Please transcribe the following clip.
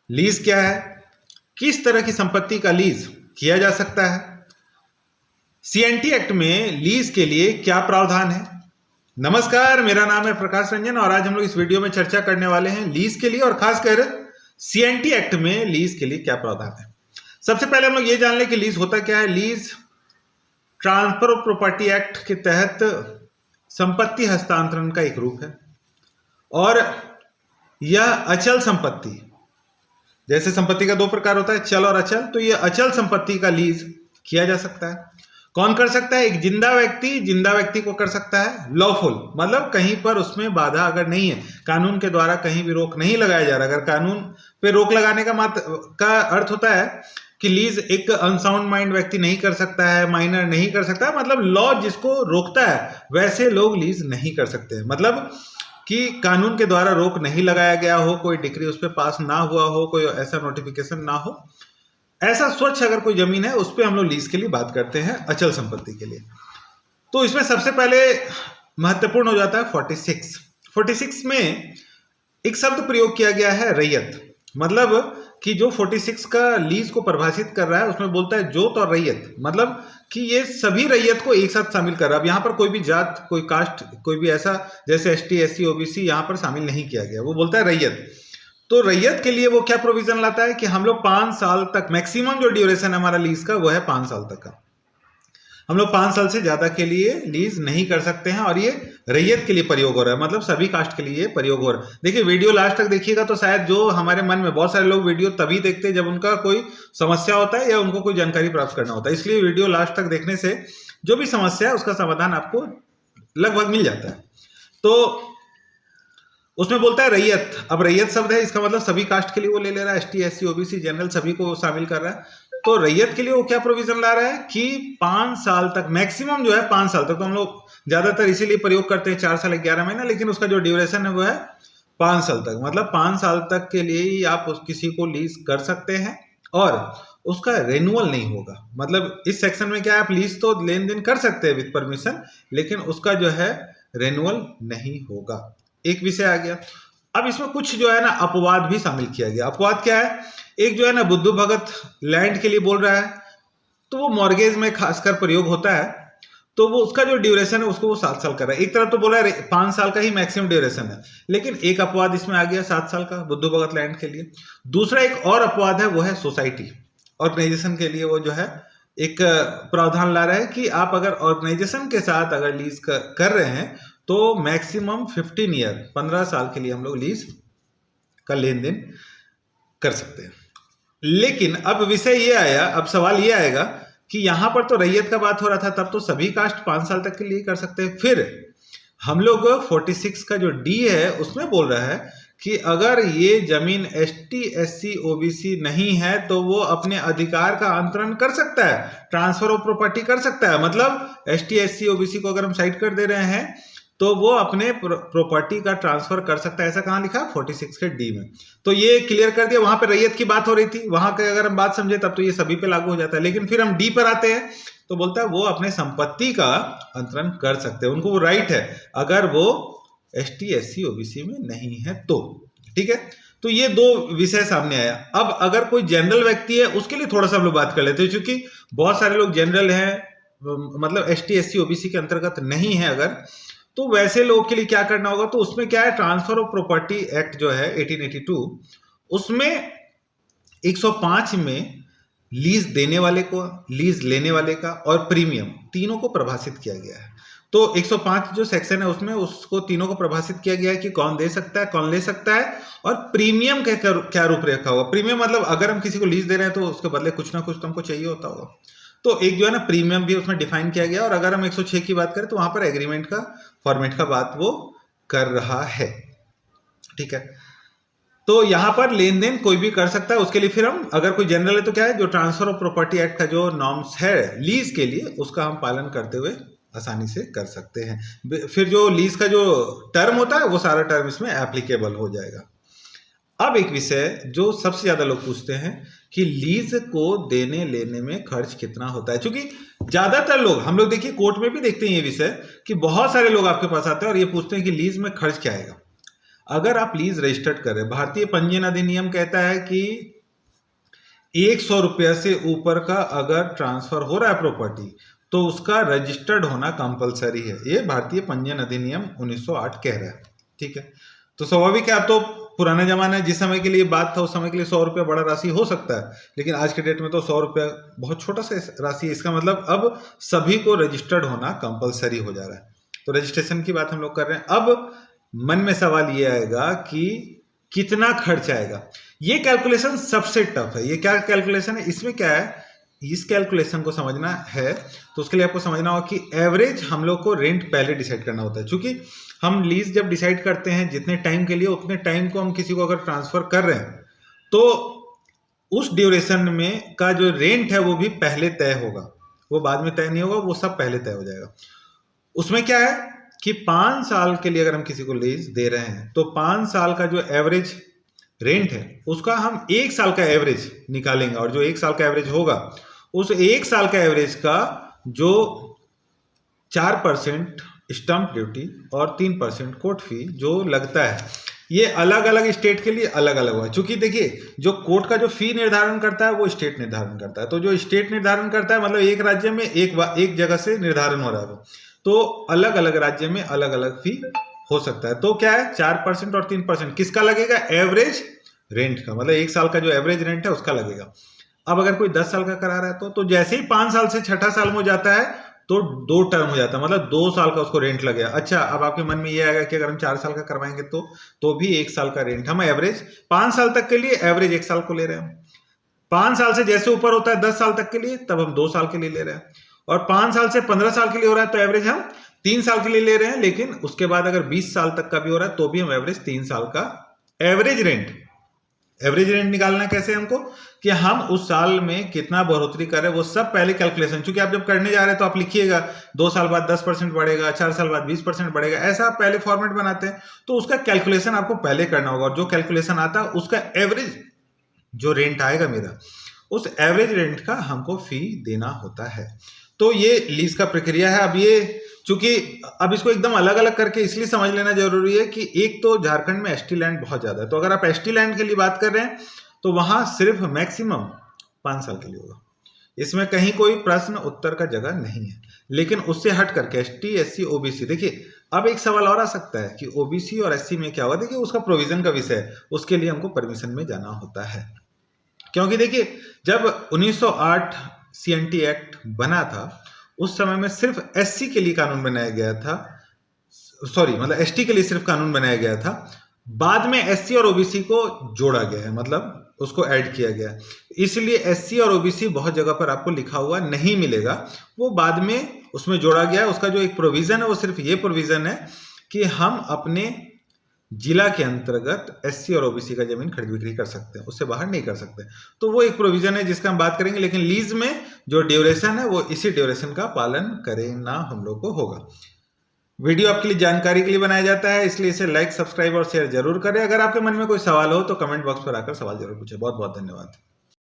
Lease क्या है, किस तरह की संपत्ति का लीज किया जा सकता है, सीएनटी एक्ट में लीज के लिए क्या प्रावधान है। नमस्कार, मेरा नाम है प्रकाश रंजन और आज हम लोग इस वीडियो में चर्चा करने वाले हैं लीज के लिए और खासकर सीएनटी एक्ट में लीज के लिए क्या प्रावधान है। सबसे पहले हम लोग ये जान लें कि लीज होता क्या है। Lease transfer of property act के तहत संपत्ति हस्तांतरण का एक रूप है और यह अचल संपत्ति, जैसे संपत्ति का दो प्रकार होता है, चल और अचल, तो यह अचल संपत्ति का लीज किया जा सकता है। कौन कर सकता है? एक जिंदा व्यक्ति को कर सकता है। लॉफुल मतलब कहीं पर उसमें बाधा अगर नहीं है, कानून के द्वारा कहीं भी रोक नहीं लगाया जा रहा। अगर कानून पे रोक लगाने का अर्थ होता है कि लीज एक अनसाउंड माइंड व्यक्ति नहीं कर सकता है, माइनर नहीं कर सकता है, मतलब लॉ जिसको रोकता है वैसे लोग लीज नहीं कर सकते हैं। मतलब कि कानून के द्वारा रोक नहीं लगाया गया हो, कोई डिक्री उस पर पास ना हुआ हो, कोई ऐसा नोटिफिकेशन ना हो, ऐसा स्वच्छ अगर कोई जमीन है उस पर हम लोग लीज के लिए बात करते हैं, अचल संपत्ति के लिए। तो इसमें सबसे पहले महत्वपूर्ण हो जाता है 46 में एक शब्द प्रयोग किया गया है रैयत। मतलब कि जो 46 का लीज को परिभाषित कर रहा है उसमें बोलता है जोत और रैयत, मतलब कि ये सभी रैयत को एक साथ शामिल कर रहा है। अब यहाँ पर कोई भी जात, कोई कास्ट, कोई भी ऐसा जैसे ST SC OBC यहाँ पर शामिल नहीं किया गया, वो बोलता है रैयत। तो रैयत के लिए वो क्या प्रोविजन लाता है कि हम लोग 5 साल तक, मैक्सिमम जो ड्यूरेशन है हमारा लीज का वो है 5 साल तक का, हम लोग 5 साल से ज्यादा के लिए लीज नहीं कर सकते हैं और ये रैयत के लिए प्रयोग हो रहा है, मतलब सभी कास्ट के लिए प्रयोग हो रहा है। देखिए वीडियो लास्ट तक देखिएगा तो शायद जो हमारे मन में, बहुत सारे लोग वीडियो तभी देखते हैं जब उनका कोई समस्या होता है या उनको कोई जानकारी प्राप्त करना होता है, इसलिए वीडियो लास्ट तक देखने से जो भी समस्या है उसका समाधान आपको लगभग मिल जाता है। तो उसमें बोलता है रैयत। अब रैयत शब्द है, इसका मतलब सभी कास्ट के लिए वो ले ले रहा है, ST SC OBC जनरल सभी को शामिल कर रहा है। तो रैयत के लिए वो क्या प्रोविजन ला रहा है कि 5 साल तक, मैक्सिमम जो है 5 साल तक, तो हम लोग ज्यादातर इसीलिए प्रयोग करते हैं 4 साल 11 महीना, लेकिन उसका जो ड्यूरेशन है वो है 5 साल तक। मतलब 5 साल तक के लिए ही आप किसी को लीज कर सकते हैं और उसका रेन्युअल नहीं होगा। मतलब इस सेक्शन में क्या है, आप लीज तो लेन देन कर सकते हैं विद परमिशन, लेकिन उसका जो है रेन्युअल नहीं होगा। एक विषय आ गया। अब इसमें कुछ जो है ना अपवाद भी शामिल किया गया। अपवाद क्या है? एक जो है ना बुद्धू भगत लैंड के लिए बोल रहा है, तो वो मॉर्गेज में खासकर प्रयोग होता है, तो वो उसका जो ड्यूरेशन है उसको वो 7 साल कर रहा है। एक तरफ तो बोला है 5 साल का ही मैक्सिमम ड्यूरेशन है, लेकिन एक अपवाद इसमें आ गया 7 साल का बुद्धू भगत लैंड के लिए। दूसरा एक और अपवाद है, वो है सोसाइटी ऑर्गेनाइजेशन के लिए। वो जो है एक प्रावधान ला रहा है कि आप अगर ऑर्गेनाइजेशन के साथ अगर लीज कर रहे हैं तो मैक्सिमम 15 ईयर, 15 साल के लिए हम लोग लीज का लेन देन कर सकते हैं। लेकिन अब विषय ये आया, अब सवाल ये आएगा कि यहां पर तो रैयत का बात हो रहा था, तब तो सभी कास्ट 5 साल तक के लिए कर सकते हैं। फिर हम लोग 46 का जो D है उसमें बोल रहा है कि अगर ये जमीन ST SC OBC नहीं है तो वो अपने अधिकार का अंतरण कर सकता है, ट्रांसफर ऑफ प्रॉपर्टी कर सकता है। मतलब ST SC OBC को अगर हम साइड कर दे रहे हैं तो वो अपने प्रॉपर्टी का ट्रांसफर कर सकता है। ऐसा कहां लिखा? 46 के D में। तो ये क्लियर कर दिया। वहां पे रैयत की बात हो रही थी, वहां के अगर हम बात समझे तब तो ये सभी पे लागू हो जाता है, लेकिन फिर हम D पर आते हैं तो बोलता है वो अपने संपत्ति का अंतरण कर सकते हैं, उनको वो राइट है अगर वो ST SC OBC में नहीं है तो। ठीक है, तो ये दो विषय सामने आया। अब अगर कोई जनरल व्यक्ति है उसके लिए थोड़ा सा हम लोग बात कर लेते हैं, क्योंकि बहुत सारे लोग जनरल हैं, मतलब ST SC OBC के अंतर्गत नहीं है अगर, तो वैसे लोग के लिए क्या करना होगा? तो उसमें क्या है, ट्रांसफर ऑफ प्रॉपर्टी एक्ट जो है 1882, उसमें 105 में लीज देने वाले को, लीज लेने वाले का और प्रीमियम तीनों को परिभाषित किया गया है। तो 105 जो सेक्शन है उसमें उसको तीनों को परिभाषित किया गया है कि कौन दे सकता है, कौन ले सकता है, और प्रीमियम का क्या रूपरेखा होगा। प्रीमियम मतलब अगर हम किसी को लीज दे रहे हैं तो उसके बदले कुछ ना कुछ तो हमको चाहिए होता होगा, तो एक जो है ना प्रीमियम भी उसमें डिफाइन किया गया। और अगर हम 106 की बात करें तो वहां पर एग्रीमेंट का फॉर्मेट का बात वो कर रहा है। ठीक है, तो यहां पर लेन देन कोई भी कर सकता है। उसके लिए फिर हम, अगर कोई जनरल है तो क्या है, जो ट्रांसफर ऑफ प्रॉपर्टी एक्ट का जो नॉर्म्स है लीज के लिए उसका हम पालन करते हुए आसानी से कर सकते हैं। फिर जो लीज का जो टर्म होता है वो सारा टर्म इसमें एप्लीकेबल हो जाएगा। अब एक विषय जो सबसे ज्यादा लोग पूछते हैं कि लीज को देने लेने में खर्च कितना होता है, क्योंकि ज्यादातर लोग, हम लोग देखिए कोर्ट में भी देखते हैं ये विषय कि बहुत सारे लोग आपके पास आते हैं और ये पूछते हैं कि लीज में खर्च क्या आएगा। अगर आप लीज रजिस्टर्ड कर रहे हैं, भारतीय पंजीयन अधिनियम कहता है कि 100 रुपया से ऊपर का अगर ट्रांसफर हो रहा है प्रॉपर्टी तो उसका रजिस्टर्ड होना कंपलसरी है। ये भारतीय पंजीयन अधिनियम 1908 कह रहा है। ठीक है, तो स्वाभाविक है, अब तो पुराना जमाना है, जिस समय के लिए बात था उस समय के लिए 100 रुपया बड़ा राशि हो सकता है, लेकिन आज के डेट में तो 100 रुपया बहुत छोटा सा राशि है। इसका मतलब अब सभी को रजिस्टर्ड होना कंपलसरी हो जा रहा है। तो रजिस्ट्रेशन की बात हम लोग कर रहे हैं। अब मन में सवाल ये आएगा कि कितना खर्च आएगा। ये कैलकुलेशन सबसे टफ है। ये क्या कैलकुलेशन है, इसमें क्या है, इस कैलकुलेशन को समझना है तो उसके लिए आपको समझना होगा कि एवरेज हम लोग को रेंट पहले डिसाइड करना होता है। क्योंकि हम लीज जब डिसाइड करते हैं जितने टाइम के लिए, उतने टाइम को हम किसी को अगर ट्रांसफर कर रहे हैं तो उस ड्यूरेशन में का जो रेंट है वो भी पहले तय होगा, वो बाद में तय नहीं होगा, वो सब पहले तय हो जाएगा। उसमें क्या है कि 5 साल के लिए अगर हम किसी को लीज दे रहे हैं तो 5 साल का जो एवरेज रेंट है उसका हम 1 साल का एवरेज निकालेंगे, और जो 1 साल का एवरेज होगा उस 1 साल का एवरेज का जो 4% स्टंप ड्यूटी और 3% कोर्ट फी जो लगता है, ये अलग अलग स्टेट के लिए अलग अलग हुआ। चूंकि देखिए, जो कोर्ट का जो फी निर्धारण करता है वो स्टेट निर्धारण करता है, तो जो स्टेट निर्धारण करता है मतलब एक राज्य में एक जगह से निर्धारण हो रहा है, तो अलग अलग राज्य में अलग अलग फी हो सकता है। तो क्या है, 4% और 3% किसका लगेगा, एवरेज रेंट का, मतलब 1 साल का जो एवरेज रेंट है उसका लगेगा। अब अगर कोई 10 साल का करा रहा है तो जैसे ही 5 साल से छठा साल में हो जाता है तो 2 टर्म हो जाता है, मतलब 2 साल का उसको रेंट लगेगा। अच्छा, अब आपके मन में ये आएगा कि अगर हम 4 साल का करवाएंगे तो भी 1 साल का रेंट, हम एवरेज 5 साल तक के लिए एवरेज 1 साल को ले रहे हैं। 5 साल से जैसे ऊपर होता है 10 साल तक के लिए, तब हम 2 साल के लिए ले रहे हैं, और 5 साल से 15 साल के लिए हो रहा है तो एवरेज हम 3 साल के लिए ले रहे हैं। लेकिन उसके बाद अगर 20 साल तक का भी हो रहा है तो भी हम एवरेज 3 साल का एवरेज रेंट निकालना कैसे हमको, कि हम उस साल में कितना बढ़ोतरी कर रहे हैं वो सब पहले कैलकुलेशन। चूंकि आप जब करने जा रहे हैं तो आप लिखिएगा 2 साल बाद 10% बढ़ेगा, 4 साल बाद 20% बढ़ेगा, ऐसा आप पहले फॉर्मेट बनाते हैं, तो उसका कैलकुलेशन आपको पहले करना होगा। और जो कैलकुलेशन आता है उसका एवरेज जो रेंट आएगा मेरा, उस एवरेज रेंट का हमको फी देना होता है। तो ये लीज का प्रक्रिया है। अब ये चूंकि अब इसको एकदम अलग अलग करके इसलिए समझ लेना जरूरी है कि एक तो झारखंड में एसटी लैंड बहुत ज्यादा है, तो अगर आप एसटी लैंड के लिए बात कर रहे हैं तो वहां सिर्फ मैक्सिमम 5 साल के लिए होगा, इसमें कहीं कोई प्रश्न उत्तर का जगह नहीं है। लेकिन उससे हट करके एसटी, एससी, ओबीसी, देखिए अब एक सवाल और आ सकता है कि ओबीसी और एससी में क्या हुआ, देखिए उसका प्रोविजन का विषय है, उसके लिए हमको परमिशन में जाना होता है। क्योंकि देखिए, जब 1908 सीएनटी एक्ट बना था उस समय में सिर्फ एससी के लिए कानून बनाया गया था, मतलब एसटी के लिए सिर्फ कानून बनाया गया था। बाद में एससी और ओबीसी को जोड़ा गया है, मतलब उसको ऐड किया गया है। इसलिए एससी और ओबीसी बहुत जगह पर आपको लिखा हुआ नहीं मिलेगा, वो बाद में उसमें जोड़ा गया है। उसका जो एक प्रोविजन है वो सिर्फ ये प्रोविजन है कि हम अपने जिला के अंतर्गत एससी और ओबीसी का जमीन खरीद बिक्री कर सकते हैं, उससे बाहर नहीं कर सकते। तो वो एक प्रोविजन है जिसका हम बात करेंगे। लेकिन लीज में जो ड्यूरेशन है वो इसी ड्यूरेशन का पालन करना हम लोग को होगा। वीडियो आपके लिए जानकारी के लिए बनाया जाता है, इसलिए इसे लाइक, सब्सक्राइब और शेयर जरूर करें। अगर आपके मन में कोई सवाल हो तो कमेंट बॉक्स पर आकर सवाल जरूर पूछें। बहुत बहुत धन्यवाद।